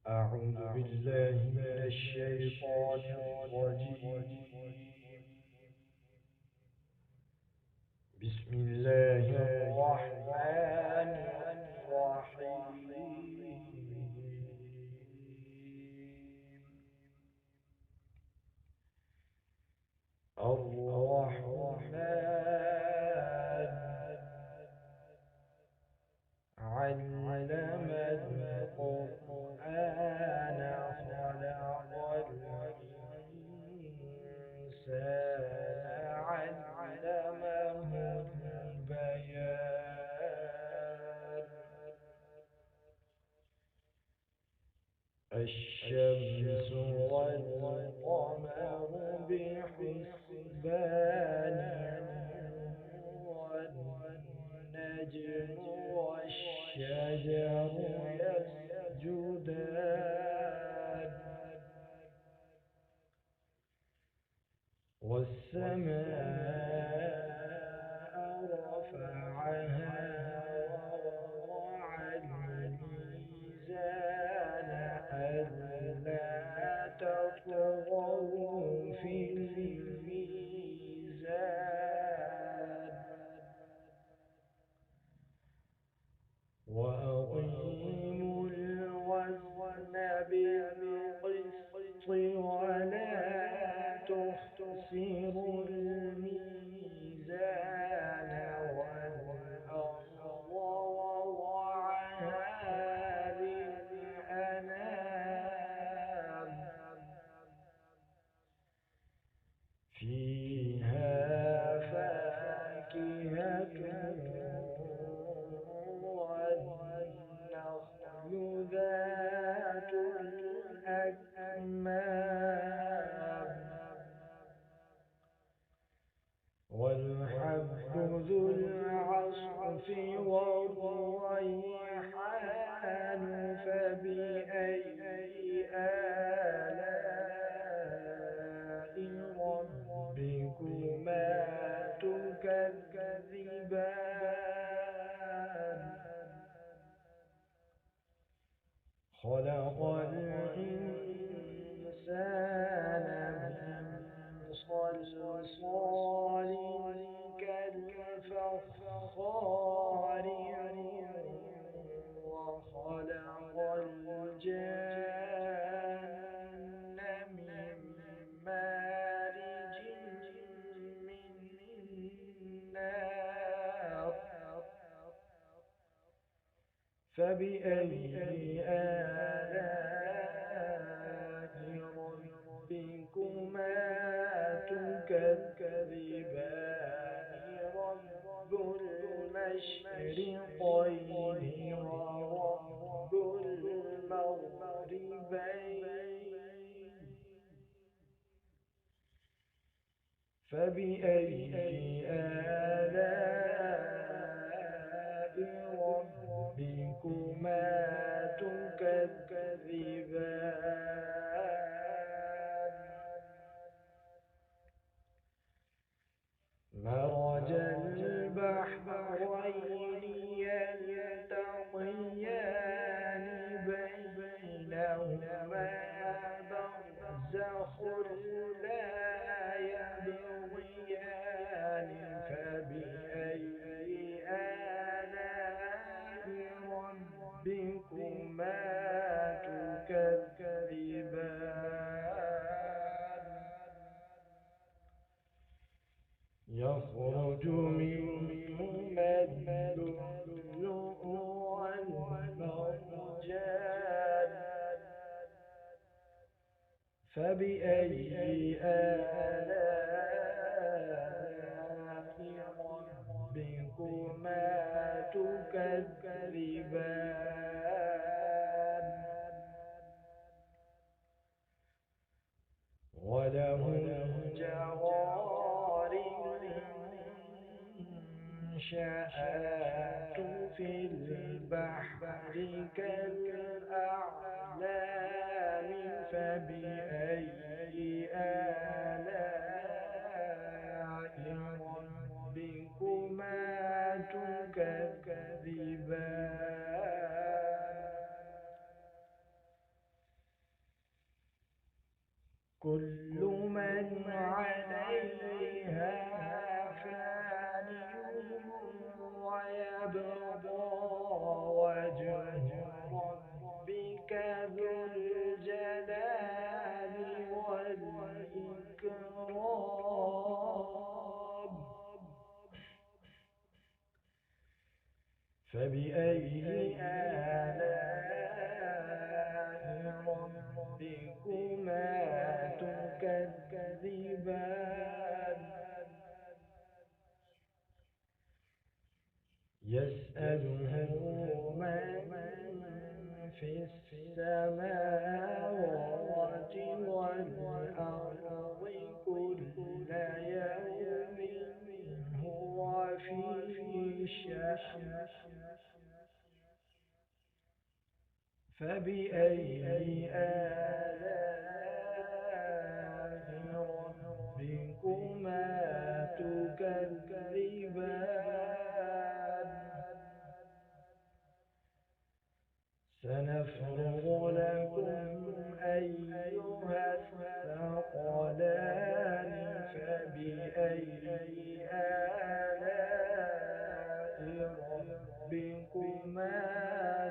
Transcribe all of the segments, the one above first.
أعوذ بالله من الشيطان الرجيم. بسم الله الرحمن الرحيم. الرحمن علم القرآن خلق الإنسان علمه البيان. الشمس والقمر بحسبان والنجم والشجر يسجدان والسماء رفعها ووضع الميزان ألا تطغوا في الميزان وأقيموا الوزن بالقسط ولا تخسروا الميزان والأرض وضعها للأنام فيها فاكهة والنخل ذات الأكمام والحب ذو العصف والريحان فبأي آلاء ربكما تكذبان خلق الإنسان من صلصال كالفخار وخلق الجان من مارج من نار فبأي آلاء ربكما تكذبان رب المشرقين ورب المغربين فبأي آلاء ربكما تكذبان مرج البحرين يلتقيان بينهما برزخ لا يبغيان فبأي آلاء ربكما تكذبان يخرج منهما اللؤلؤ والمرجان فبأي آلاء ربكما تكذبان وله الجوار المنشآت في البحر كالأعلام فبأي آلاء ربكما تكذبان كل من عليها فان ويبقى وجه ربك ذو الجلال والإكرام. فبأي آلاء ربكما تكذبان؟ يسأله من في السماوات والأرض كل يوم هو في شأن. فبأي آلاء ربكما تكذبان؟ سنفرغ لكم أيها الثقلان. فبأي آلاء ربكما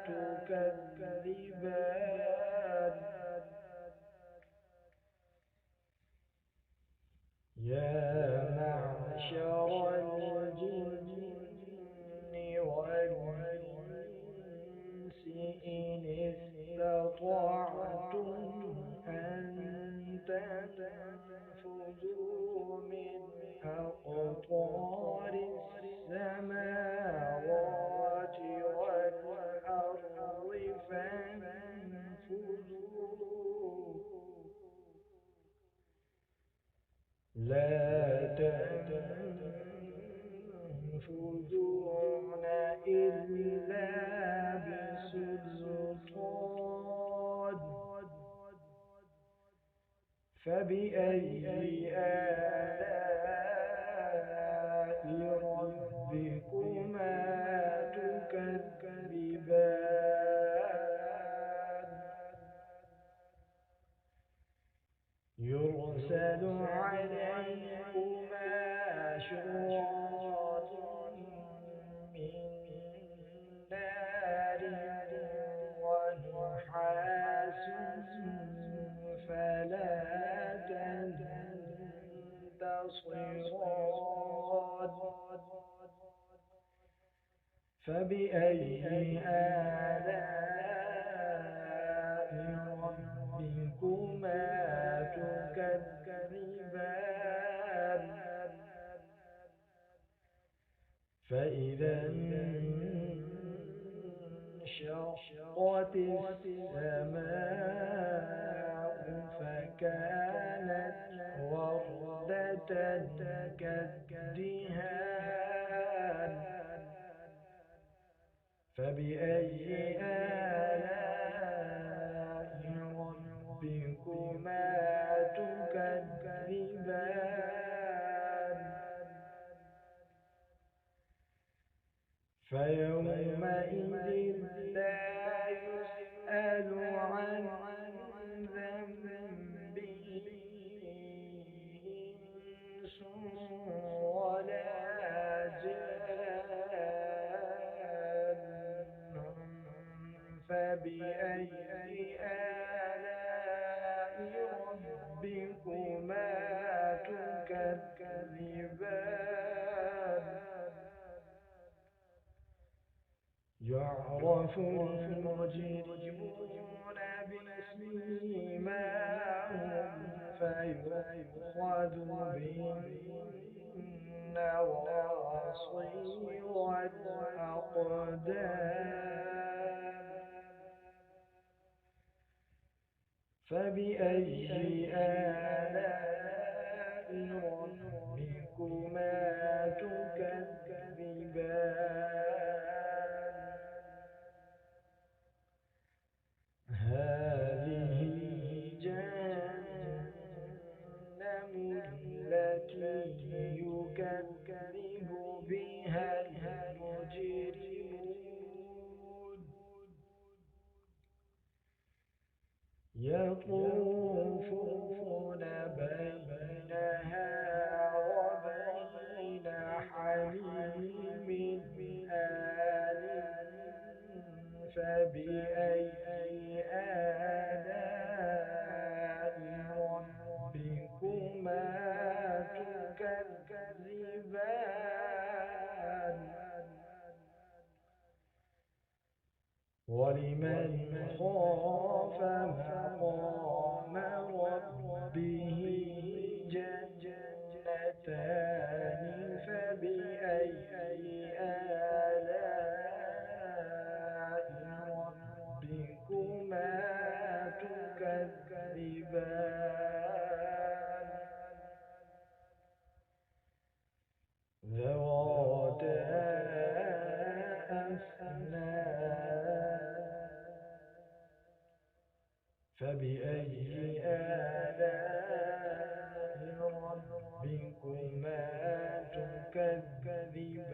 تكذبان؟ يا معشر الجن والإنس إن استطعتم أن تنفذوا من أقطار السماوات والأرض فانفذوا لا تنفذون إلا بسلطان. فبأي آلاء ربكما تكذبان؟ يرسل عليكما شواظ من نار ونحاس فلا تنتصران. فبأي آلاء ربكما تكذبان؟ فإذا انشقت السماء فكانت وردة كالدهان. فبأي آلاء ربكما تكذبان؟ فيومئذ لا يسأل عن ذنبه إنس ولا جان. فبأي آلاء ربكما تكذبان؟ يعرف المجرمون بسيماهم فيؤخذ بالنواصي والأقدام. فبأي آلاء ربكما تكذبان؟ هذه جهنم التي يكذب بها المجرمون. يطوفون فبأي آلاء ربكما تكذبان ولمن خاف مقام ربه جنتان فبأي آلاء ربكما تكذبان ذواتا أفنان فبأي آلاء ربكما تكذبان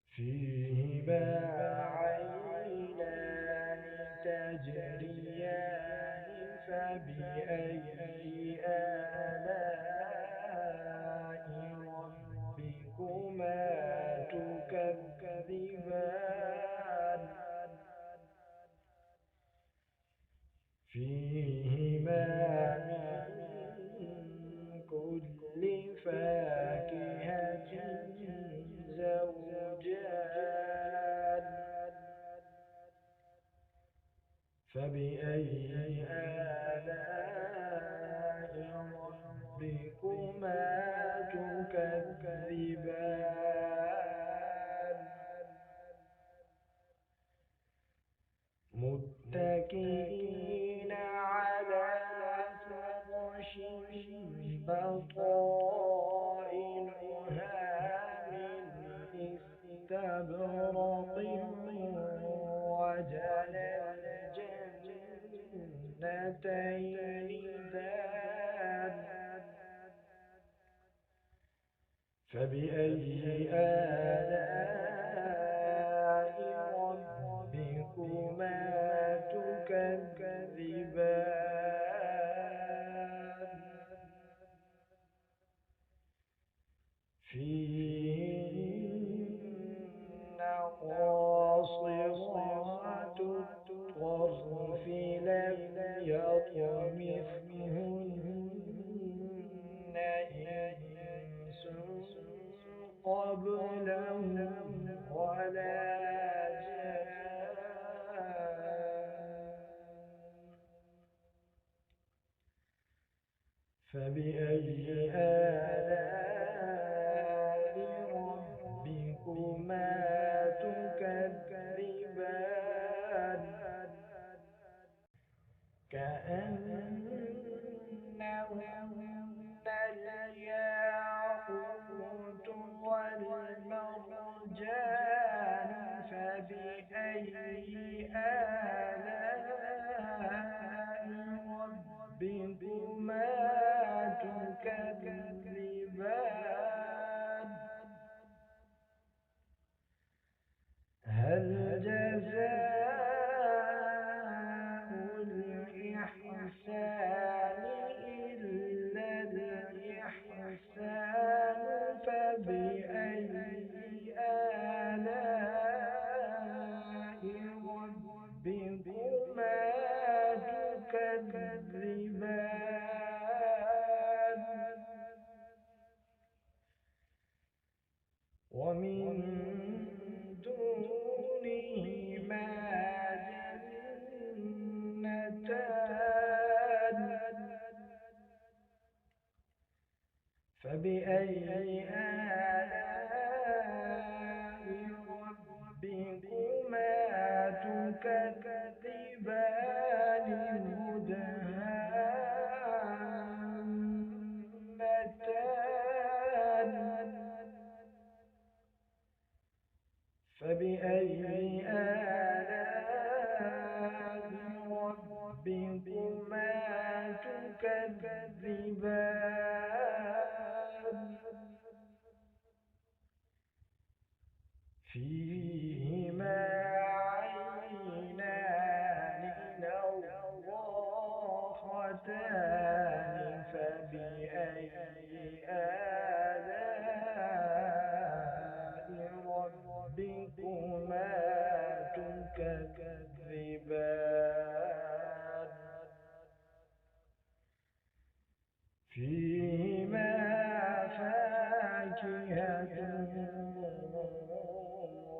فيهما عينان تجريان فبأي آلاء ربكما تكذبان فيهما من كل فاكهة زوجان فبأي آلاء ربكما تكذبان متكئين على فرش بطائنها من استبرق وجنى الجنتين دان فبأي آلاء ربكما تكذبان فيهن قاصرات الطرف لم يطمثهن إنس قبلهم ولا جان فبأي آلاء ربكما تكذبان كأنهن الياقوت والمرجان فبأي آلاء ربكما تكذبان هل جزاء الإحسان إلا الإحسان فبأي آلاء ربكما تكذبان ومن دونهما جنتان فبأي آلاء ربكما تكذبان مدهامتان فبأي آلاء ربكما تكذبان فيهما عينان نضاختان فبأي آلاء تكذبان فيهما فاكهة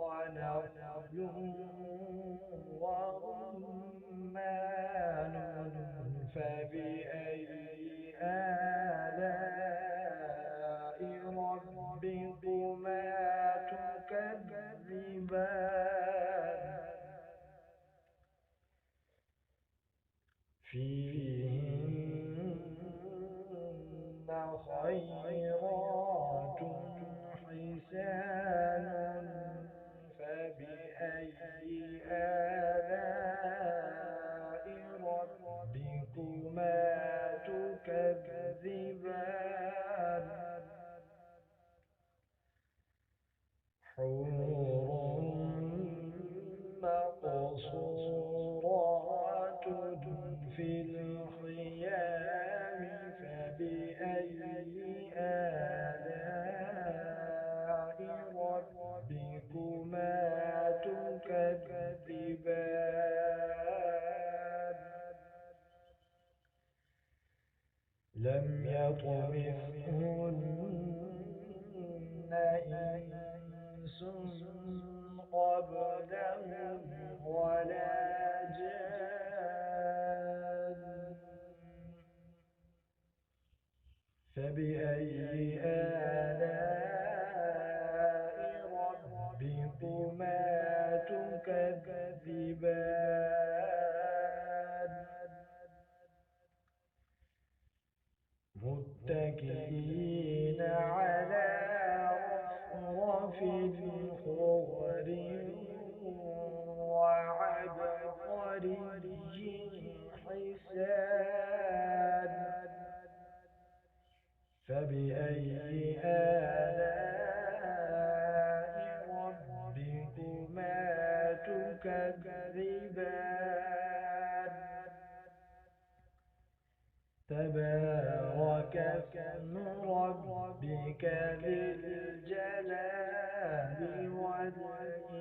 ونخل ورمان فبأي آلاء ربكما تكذبان فيهن خيرات حسان فبأي آلاء ربكما تكذبان حور مقصورات في الخيام فبأي آلاء ربكما تكذبان لم يطمثهن إنس قبلهم ولا جان فبأي آلاء ربكما تكذبان متكئين على رفرف خضر وعبقري حسان فبأي آلاء ربكما تكذبان تبارك اسم ربك ذي الجلال والإكرام